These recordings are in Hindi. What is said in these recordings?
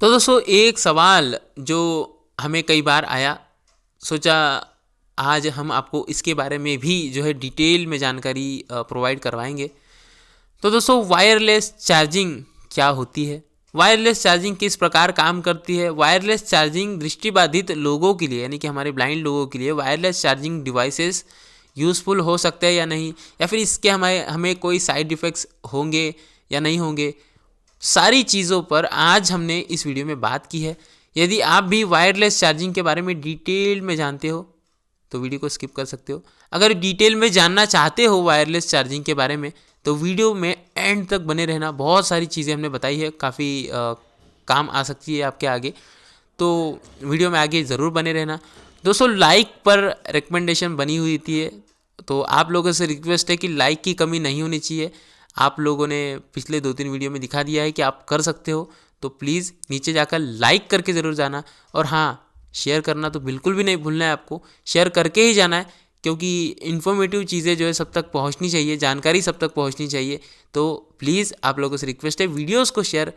तो दोस्तों एक सवाल जो हमें कई बार आया, सोचा आज हम आपको इसके बारे में भी जो है डिटेल में जानकारी प्रोवाइड करवाएंगे। तो दोस्तों वायरलेस चार्जिंग क्या होती है, वायरलेस चार्जिंग किस प्रकार काम करती है, वायरलेस चार्जिंग दृष्टिबाधित लोगों के लिए यानी कि हमारे ब्लाइंड लोगों के लिए वायरलेस चार्जिंग डिवाइसेस यूज़फुल हो सकते हैं या नहीं, या फिर इसके हमें हमें कोई साइड इफ़ेक्ट्स होंगे या नहीं होंगे, सारी चीज़ों पर आज हमने इस वीडियो में बात की है। यदि आप भी वायरलेस चार्जिंग के बारे में डिटेल में जानते हो तो वीडियो को स्किप कर सकते हो। अगर डिटेल में जानना चाहते हो वायरलेस चार्जिंग के बारे में तो वीडियो में एंड तक बने रहना। बहुत सारी चीज़ें हमने बताई है, काफ़ी काम आ सकती है आपके आगे, तो वीडियो में आगे ज़रूर बने रहना। दोस्तों लाइक पर रिकमेंडेशन बनी हुई थी है, तो आप लोगों से रिक्वेस्ट है कि लाइक की कमी नहीं होनी चाहिए। आप लोगों ने पिछले 2-3 वीडियो में दिखा दिया है कि आप कर सकते हो, तो प्लीज़ नीचे जाकर लाइक करके ज़रूर जाना। और हाँ, शेयर करना तो बिल्कुल भी नहीं भूलना है, आपको शेयर करके ही जाना है, क्योंकि इन्फॉर्मेटिव चीज़ें जो है सब तक पहुंचनी चाहिए, जानकारी सब तक पहुंचनी चाहिए। तो प्लीज़ आप लोगों से रिक्वेस्ट है वीडियोस को शेयर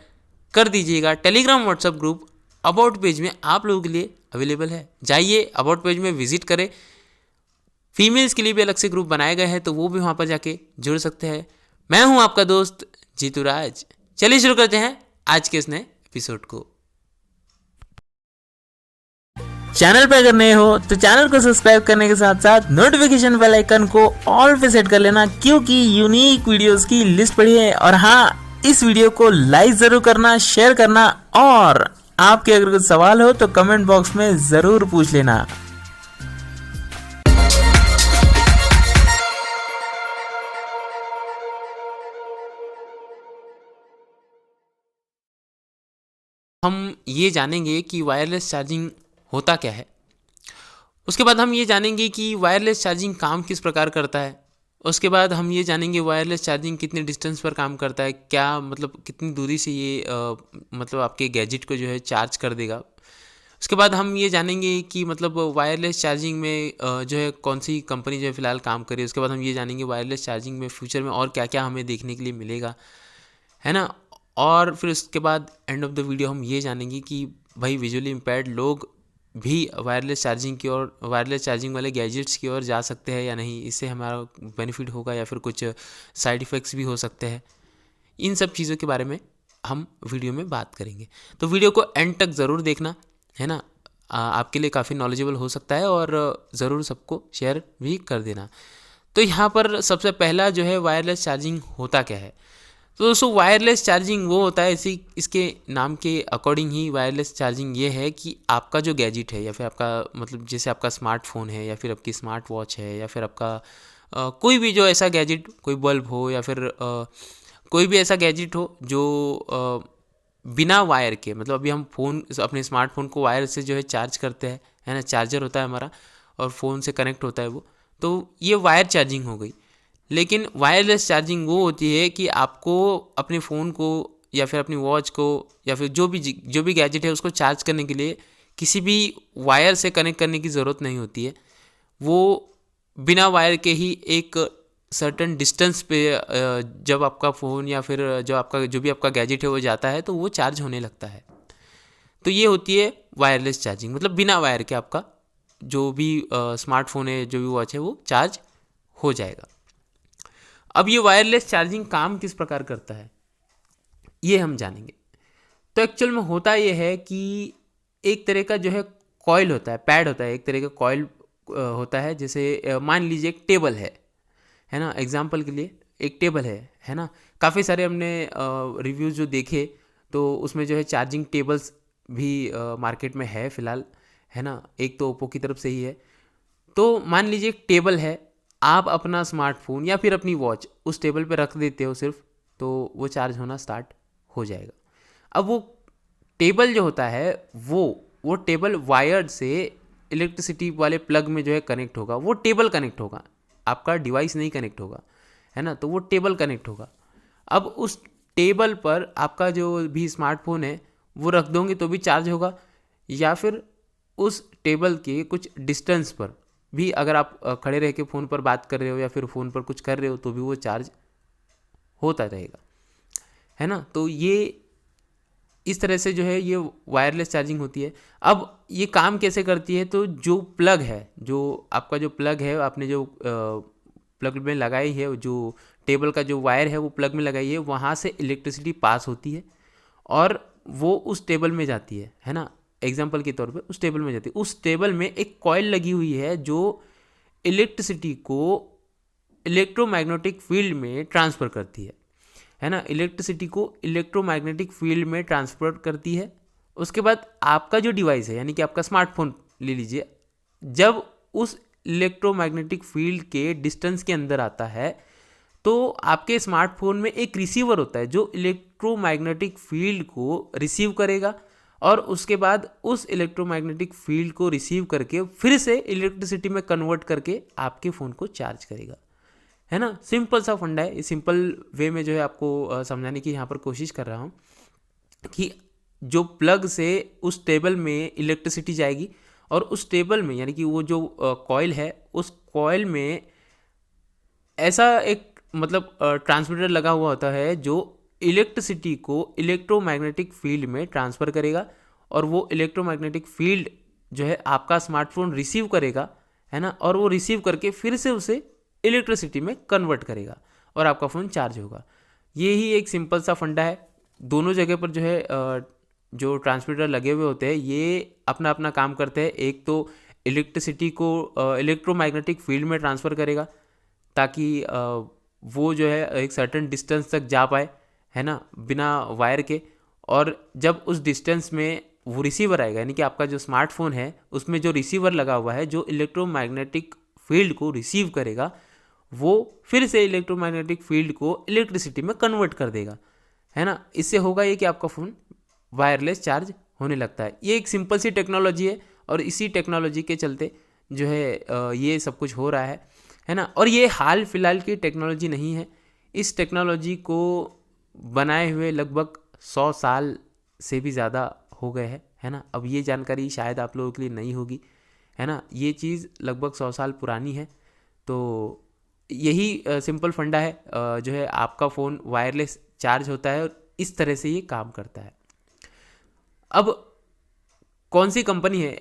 कर दीजिएगा। Telegram WhatsApp group about page में आप लोगों के लिए अवेलेबल है, जाइए अबाउट पेज में विजिट करें। फीमेल्स के लिए भी अलग से ग्रुप बनाए गए हैं, तो वो भी वहाँ पर जाके जुड़ सकते हैं। मैं हूँ आपका दोस्त जीतू राज। चलिए शुरू करते हैं आज के इस नए एपिसोड को। चैनल पर अगर नए हो तो चैनल को सब्सक्राइब करने के साथ साथ नोटिफिकेशन बेल आइकन को ऑल पे सेट कर लेना, क्योंकि यूनिक वीडियोस की लिस्ट पड़ी है। और हाँ, इस वीडियो को लाइक जरूर करना, शेयर करना, और आपके अगर कुछ सवाल हो तो कमेंट बॉक्स में जरूर पूछ लेना। हम ये जानेंगे कि वायरलेस चार्जिंग होता क्या है, उसके बाद हम ये जानेंगे कि वायरलेस चार्जिंग काम किस प्रकार करता है, उसके बाद हम ये जानेंगे वायरलेस चार्जिंग कितने डिस्टेंस पर काम करता है, क्या मतलब कितनी दूरी से ये मतलब आपके गैजेट को जो है चार्ज कर देगा। उसके बाद हम ये जानेंगे कि मतलब वायरलेस चार्जिंग में जो है कौन सी कंपनी जो है फ़िलहाल काम कर रही है। उसके बाद हम ये जानेंगे वायरलेस चार्जिंग में फ्यूचर में और क्या क्या हमें देखने के लिए मिलेगा, है ना। और फिर उसके बाद एंड ऑफ द वीडियो हम ये जानेंगे कि भाई विजुअली इम्पेयर्ड लोग भी वायरलेस चार्जिंग की और वायरलेस चार्जिंग वाले गैजेट्स की ओर जा सकते हैं या नहीं, इससे हमारा बेनिफिट होगा या फिर कुछ साइड इफ़ेक्ट्स भी हो सकते हैं। इन सब चीज़ों के बारे में हम वीडियो में बात करेंगे, तो वीडियो को एंड तक ज़रूर देखना, है ना। आपके लिए काफ़ी नॉलेजेबल हो सकता है, और ज़रूर सबको शेयर भी कर देना। तो यहाँ पर सबसे पहला जो है वायरलेस चार्जिंग होता क्या है। तो दोस्तों वायरलेस चार्जिंग वो होता है, इसी इसके नाम के अकॉर्डिंग ही वायरलेस चार्जिंग ये है कि आपका जो गैजेट है या फिर आपका मतलब जैसे आपका स्मार्टफोन है या फिर आपकी स्मार्ट वॉच है या फिर आपका कोई भी जो ऐसा गैजेट, कोई बल्ब हो या फिर कोई भी ऐसा गैजेट हो जो बिना वायर के, मतलब अभी हम फ़ोन अपने स्मार्टफोन को वायर से जो है चार्ज करते हैं, है ना, चार्जर होता है हमारा और फ़ोन से कनेक्ट होता है वो, तो ये वायर चार्जिंग हो गई। लेकिन वायरलेस चार्जिंग वो होती है कि आपको अपने फ़ोन को या फिर अपनी वॉच को या फिर जो भी गैजेट है उसको चार्ज करने के लिए किसी भी वायर से कनेक्ट करने की ज़रूरत नहीं होती है। वो बिना वायर के ही एक सर्टेन डिस्टेंस पे जब आपका फ़ोन या फिर जो भी आपका गैजेट है वो जाता है तो वो चार्ज होने लगता है। तो ये होती है वायरलेस चार्जिंग, मतलब बिना वायर के आपका जो भी स्मार्टफोन है, जो भी वॉच है, वो चार्ज हो जाएगा। अब ये वायरलेस चार्जिंग काम किस प्रकार करता है ये हम जानेंगे। तो एक्चुअल में होता ये है कि एक तरह का जो है कॉइल होता है, पैड होता है, एक तरह का कॉइल होता है। जैसे मान लीजिए एक टेबल है ना, एग्जाम्पल के लिए एक टेबल है ना। काफ़ी सारे हमने रिव्यूज़ जो देखे तो उसमें जो है चार्जिंग टेबल्स भी मार्केट में है फ़िलहाल, है ना। एक तो ओप्पो की तरफ से ही है। तो मान लीजिए एक टेबल है, आप अपना स्मार्टफोन या फिर अपनी वॉच उस टेबल पे रख देते हो सिर्फ, तो वो चार्ज होना स्टार्ट हो जाएगा। अब वो टेबल जो होता है वो टेबल वायर्ड से इलेक्ट्रिसिटी वाले प्लग में जो है कनेक्ट होगा, वो टेबल कनेक्ट होगा, आपका डिवाइस नहीं कनेक्ट होगा, है ना। तो वो टेबल कनेक्ट होगा। अब उस टेबल पर आपका जो भी स्मार्टफोन है वो रख दोगे तो भी चार्ज होगा, या फिर उस टेबल के कुछ डिस्टेंस पर भी अगर आप खड़े रह के फ़ोन पर बात कर रहे हो या फिर फ़ोन पर कुछ कर रहे हो तो भी वो चार्ज होता रहेगा, है ना। तो ये इस तरह से जो है ये वायरलेस चार्जिंग होती है। अब ये काम कैसे करती है, तो जो प्लग है, जो आपका जो प्लग है, आपने जो प्लग में लगाई है, जो टेबल का जो वायर है वो प्लग में लगाई है, वहाँ से इलेक्ट्रिसिटी पास होती है और वो उस टेबल में जाती है ना। एग्जाम्पल के तौर पे उस टेबल में जाती है। उस टेबल में एक कॉइल लगी हुई है जो इलेक्ट्रिसिटी को इलेक्ट्रोमैग्नेटिक फील्ड में ट्रांसफ़र करती है ना। इलेक्ट्रिसिटी को इलेक्ट्रोमैग्नेटिक फील्ड में ट्रांसफ़र करती है। उसके बाद आपका जो डिवाइस है, यानी कि आपका स्मार्टफोन ले लीजिए, जब उस इलेक्ट्रोमैग्नेटिक फील्ड के डिस्टेंस के अंदर आता है तो आपके स्मार्टफोन में एक रिसीवर होता है जो इलेक्ट्रोमैग्नेटिक फील्ड को रिसीव करेगा और उसके बाद उस इलेक्ट्रोमैग्नेटिक फील्ड को रिसीव करके फिर से इलेक्ट्रिसिटी में कन्वर्ट करके आपके फ़ोन को चार्ज करेगा, है ना। सिंपल सा फंडा है। सिंपल वे में जो है आपको समझाने की यहाँ पर कोशिश कर रहा हूँ कि जो प्लग से उस टेबल में इलेक्ट्रिसिटी जाएगी और उस टेबल में, यानी कि वो जो कॉइल है, उस कॉइल में ऐसा एक मतलब ट्रांसमीटर लगा हुआ होता है जो इलेक्ट्रिसिटी को इलेक्ट्रोमैग्नेटिक फील्ड में ट्रांसफ़र करेगा और वो इलेक्ट्रोमैग्नेटिक फील्ड जो है आपका स्मार्टफोन रिसीव करेगा, है ना, और वो रिसीव करके फिर से उसे इलेक्ट्रिसिटी में कन्वर्ट करेगा और आपका फ़ोन चार्ज होगा। ये ही एक सिंपल सा फंडा है। दोनों जगह पर जो है जो ट्रांसमीटर लगे हुए होते हैं ये अपना अपना काम करते हैं। एक तो इलेक्ट्रिसिटी को इलेक्ट्रोमैग्नेटिक फील्ड में ट्रांसफ़र करेगा ताकि वो जो है एक सर्टेन डिस्टेंस तक जा पाए, है ना, बिना वायर के। और जब उस डिस्टेंस में वो रिसीवर आएगा, यानी कि आपका जो स्मार्टफोन है उसमें जो रिसीवर लगा हुआ है जो इलेक्ट्रोमैग्नेटिक फील्ड को रिसीव करेगा, वो फिर से इलेक्ट्रोमैग्नेटिक फील्ड को इलेक्ट्रिसिटी में कन्वर्ट कर देगा, है ना। इससे होगा ये कि आपका फ़ोन वायरलेस चार्ज होने लगता है। ये एक सिंपल सी टेक्नोलॉजी है और इसी टेक्नोलॉजी के चलते जो है ये सब कुछ हो रहा है ना। और ये हाल फिलहाल की टेक्नोलॉजी नहीं है। इस टेक्नोलॉजी को बनाए हुए लगभग 100 साल से भी ज़्यादा हो गए हैं, है ना। अब ये जानकारी शायद आप लोगों के लिए नहीं होगी, है ना। ये चीज़ लगभग 100 साल पुरानी है। तो यही सिंपल फंडा है, जो है आपका फ़ोन वायरलेस चार्ज होता है और इस तरह से ये काम करता है। अब कौन सी कंपनी है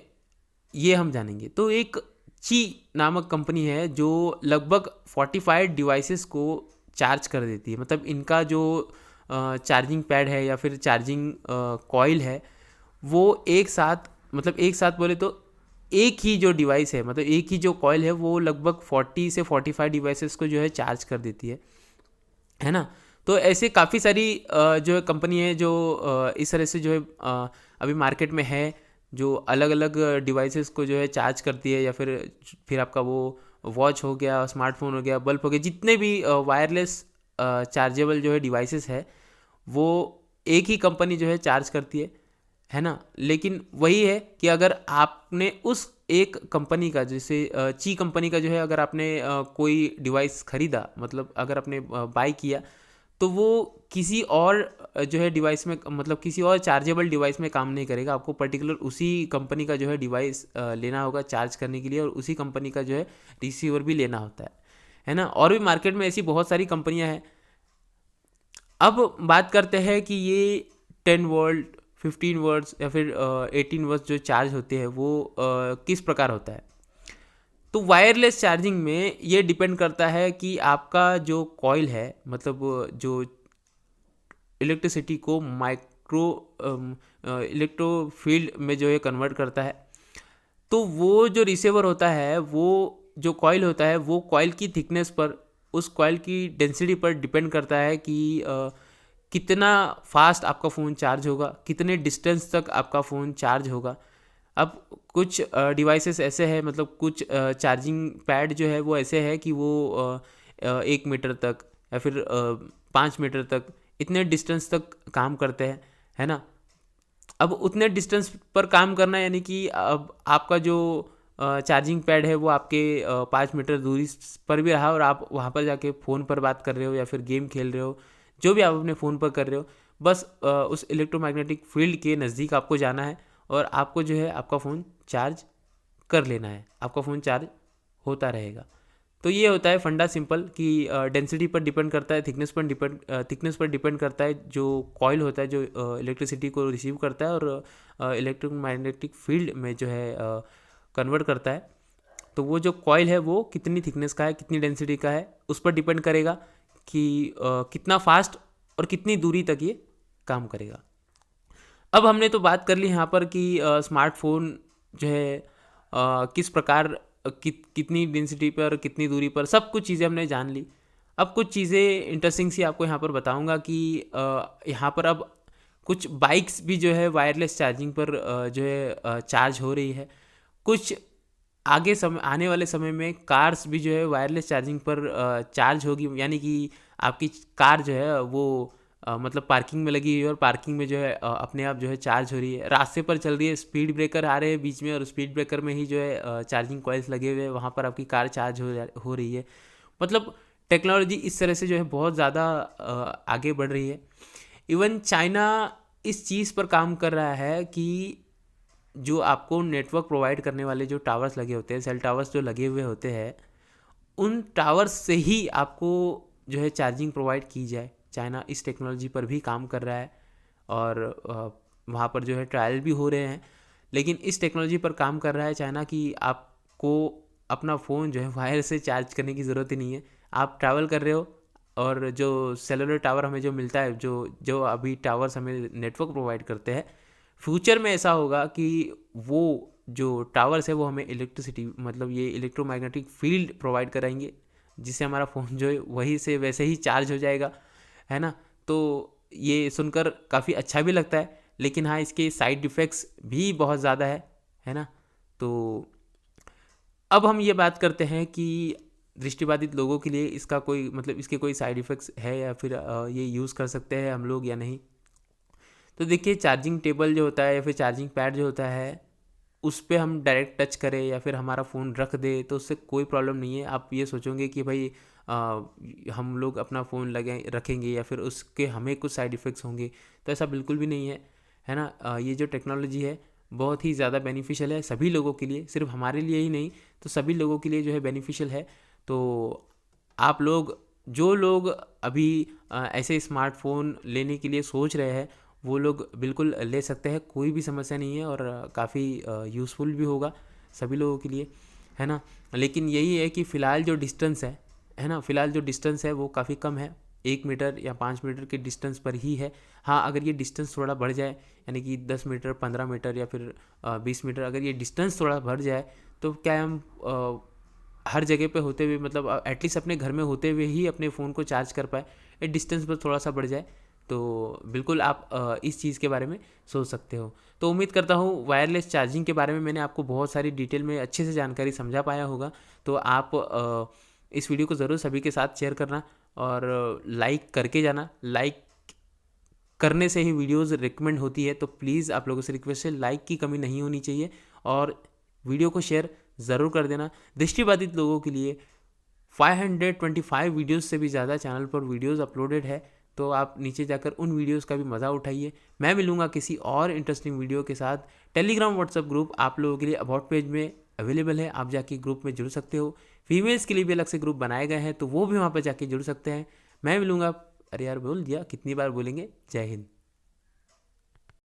ये हम जानेंगे। तो एक ची नामक कंपनी है जो लगभग 45 डिवाइसेस को चार्ज कर देती है। मतलब इनका जो चार्जिंग पैड है या फिर चार्जिंग कॉइल है वो एक साथ बोले तो एक ही जो डिवाइस है, मतलब एक ही जो कॉइल है वो लगभग 40 से 45 डिवाइसेस को जो है चार्ज कर देती है ना। तो ऐसे काफ़ी सारी जो है कंपनी है जो इस तरह से जो है अभी मार्केट में है, जो अलग अलग डिवाइसेस को जो है चार्ज करती है। या फिर आपका वो वॉच हो गया, स्मार्टफोन हो गया, बल्ब हो गया, जितने भी वायरलेस चार्जेबल जो है डिवाइसेस है वो एक ही कंपनी जो है चार्ज करती है ना। लेकिन वही है कि अगर आपने उस एक कंपनी का, जैसे ची कंपनी का जो है, अगर आपने कोई डिवाइस ख़रीदा, मतलब अगर आपने बाय किया, तो वो किसी और जो है डिवाइस में, मतलब किसी और चार्जेबल डिवाइस में काम नहीं करेगा। आपको पर्टिकुलर उसी कंपनी का जो है डिवाइस लेना होगा चार्ज करने के लिए, और उसी कंपनी का जो है रिसीवर भी लेना होता है ना। और भी मार्केट में ऐसी बहुत सारी कंपनियां हैं। अब बात करते हैं कि ये 10 वोल्ट, 15 वोल्ट्स या फिर 18 वोल्ट्स जो चार्ज होते हैं वो किस प्रकार होता है। तो वायरलेस चार्जिंग में ये डिपेंड करता है कि आपका जो कॉइल है, मतलब जो इलेक्ट्रिसिटी को माइक्रो इलेक्ट्रो फील्ड में जो है कन्वर्ट करता है, तो वो जो रिसीवर होता है, वो जो कॉइल होता है, वो कॉइल की थिकनेस पर, उस कॉइल की डेंसिटी पर डिपेंड करता है कि कितना फास्ट आपका फ़ोन चार्ज होगा, कितने डिस्टेंस तक आपका फ़ोन चार्ज होगा। अब कुछ डिवाइसेस ऐसे हैं, मतलब कुछ चार्जिंग पैड जो है वो ऐसे है कि वो 1 मीटर तक या फिर 5 मीटर तक, इतने डिस्टेंस तक काम करते हैं, है ना। अब उतने डिस्टेंस पर काम करना, यानी कि अब आपका जो चार्जिंग पैड है वो आपके 5 मीटर दूरी पर भी रहा और आप वहाँ पर जाके फ़ोन पर बात कर रहे हो या फिर गेम खेल रहे हो, जो भी आप अपने फ़ोन पर कर रहे हो, बस उस इलेक्ट्रोमैग्नेटिक फील्ड के नज़दीक आपको जाना है और आपको जो है आपका फ़ोन चार्ज कर लेना है, आपका फ़ोन चार्ज होता रहेगा। तो ये होता है फंडा सिंपल कि डेंसिटी पर डिपेंड करता है, थिकनेस पर डिपेंड करता है जो कॉइल होता है जो इलेक्ट्रिसिटी को रिसीव करता है और इलेक्ट्रोमैग्नेटिक फील्ड में जो है कन्वर्ट करता है। तो वो जो कॉइल है वो कितनी थिकनेस का है, कितनी डेंसिटी का है, उस पर डिपेंड करेगा कि कितना फास्ट और कितनी दूरी तक ये काम करेगा। अब हमने तो बात कर ली यहाँ पर कि स्मार्टफोन जो है किस प्रकार कितनी डेंसिटी पर, कितनी दूरी पर, सब कुछ चीज़ें हमने जान ली। अब कुछ चीज़ें इंटरेस्टिंग सी आपको यहाँ पर बताऊँगा कि यहाँ पर अब कुछ बाइक्स भी जो है वायरलेस चार्जिंग पर जो है चार्ज हो रही है। कुछ आने वाले समय में कार्स भी जो है वायरलेस चार्जिंग पर चार्ज होगी, यानी कि आपकी कार जो है वो मतलब पार्किंग में लगी हुई है और पार्किंग में जो है अपने आप जो है चार्ज हो रही है, रास्ते पर चल रही है, स्पीड ब्रेकर आ रहे हैं बीच में और स्पीड ब्रेकर में ही जो है चार्जिंग कॉइल्स लगे हुए हैं, वहाँ पर आपकी कार चार्ज हो रही है। मतलब टेक्नोलॉजी इस तरह से जो है बहुत ज़्यादा आगे बढ़ रही है। इवन चाइना इस चीज़ पर काम कर रहा है कि जो आपको नेटवर्क प्रोवाइड करने वाले जो टावर्स लगे होते हैं, सेल टावर्स जो लगे हुए होते हैं, उन टावर्स से ही आपको जो है चार्जिंग प्रोवाइड की जाए। चाइना इस टेक्नोलॉजी पर भी काम कर रहा है और वहाँ पर जो है ट्रायल भी हो रहे हैं, लेकिन इस टेक्नोलॉजी पर काम कर रहा है चाइना कि आपको अपना फ़ोन जो है वायर से चार्ज करने की ज़रूरत ही नहीं है। आप ट्रैवल कर रहे हो और जो सेलुलर टावर हमें जो मिलता है, जो अभी टावर्स हमें नेटवर्क प्रोवाइड करते हैं, फ्यूचर में ऐसा होगा कि वो जो टावर्स है वो हमें इलेक्ट्रिसिटी, मतलब ये इलेक्ट्रोमैग्नेटिक फील्ड प्रोवाइड कराएंगे, जिससे हमारा फ़ोन जो है वहीं से वैसे ही चार्ज हो जाएगा, है ना। तो ये सुनकर काफ़ी अच्छा भी लगता है, लेकिन हाँ इसके साइड इफ़ेक्ट्स भी बहुत ज़्यादा है ना। तो अब हम ये बात करते हैं कि दृष्टिबाधित लोगों के लिए इसका कोई मतलब इसके कोई साइड इफ़ेक्ट्स है या फिर ये यूज़ कर सकते हैं हम लोग या नहीं। तो देखिए, चार्जिंग टेबल जो होता है या फिर चार्जिंग पैड जो होता है, उस पर हम डायरेक्ट टच करें या फिर हमारा फ़ोन रख दे तो उससे कोई प्रॉब्लम नहीं है। आप ये सोचोगे कि भाई हम लोग अपना फ़ोन रखेंगे या फिर उसके हमें कुछ साइड इफ़ेक्ट्स होंगे, तो ऐसा बिल्कुल भी नहीं है ना। ये जो टेक्नोलॉजी है बहुत ही ज़्यादा बेनिफिशियल है सभी लोगों के लिए, सिर्फ हमारे लिए ही नहीं, तो सभी लोगों के लिए जो है बेनिफिशियल है। तो आप लोग, जो लोग अभी ऐसे स्मार्टफ़ोन लेने के लिए सोच रहे हैं, वो लोग बिल्कुल ले सकते हैं, कोई भी समस्या नहीं है और काफ़ी यूज़फुल भी होगा सभी लोगों के लिए, है ना। लेकिन यही है कि फ़िलहाल जो डिस्टेंस है ना, फ़िलहाल जो डिस्टेंस है वो काफ़ी कम है, 1 मीटर या 5 मीटर के डिस्टेंस पर ही है। हाँ, अगर ये डिस्टेंस थोड़ा बढ़ जाए, यानी कि 10 मीटर, 15 मीटर या फिर 20 मीटर, अगर ये डिस्टेंस थोड़ा बढ़ जाए तो क्या हम हर जगह पे होते हुए, मतलब एटलीस्ट अपने घर में होते हुए ही अपने फ़ोन को चार्ज कर पाए, ये डिस्टेंस पर थोड़ा सा बढ़ जाए, तो बिल्कुल आप इस चीज़ के बारे में सोच सकते हो। तो उम्मीद करता हूँ वायरलेस चार्जिंग के बारे में मैंने आपको बहुत सारी डिटेल में अच्छे से जानकारी समझा पाया होगा। तो आप इस वीडियो को ज़रूर सभी के साथ शेयर करना और लाइक करके जाना। लाइक करने से ही वीडियोज़ रिकमेंड होती है, तो प्लीज़ आप लोगों से रिक्वेस्ट है, लाइक की कमी नहीं होनी चाहिए और वीडियो को शेयर ज़रूर कर देना। दृष्टिबाधित लोगों के लिए 525 वीडियोज़ से भी ज़्यादा चैनल पर वीडियोज़ अपलोडेड है, तो आप नीचे जाकर उन वीडियोज़ का भी मज़ा उठाइए। मैं मिलूँगा किसी और इंटरेस्टिंग वीडियो के साथ। टेलीग्राम व्हाट्सएप ग्रुप आप लोगों के लिए अबाउट पेज में अवेलेबल है, आप जाके ग्रुप में जुड़ सकते हो। फीमेल्स के लिए भी अलग से ग्रुप बनाए गए हैं, तो वो भी वहाँ पर जाके जुड़ सकते हैं। मैं मिलूँगा, अरे यार बोल दिया, कितनी बार बोलेंगे। जय हिंद।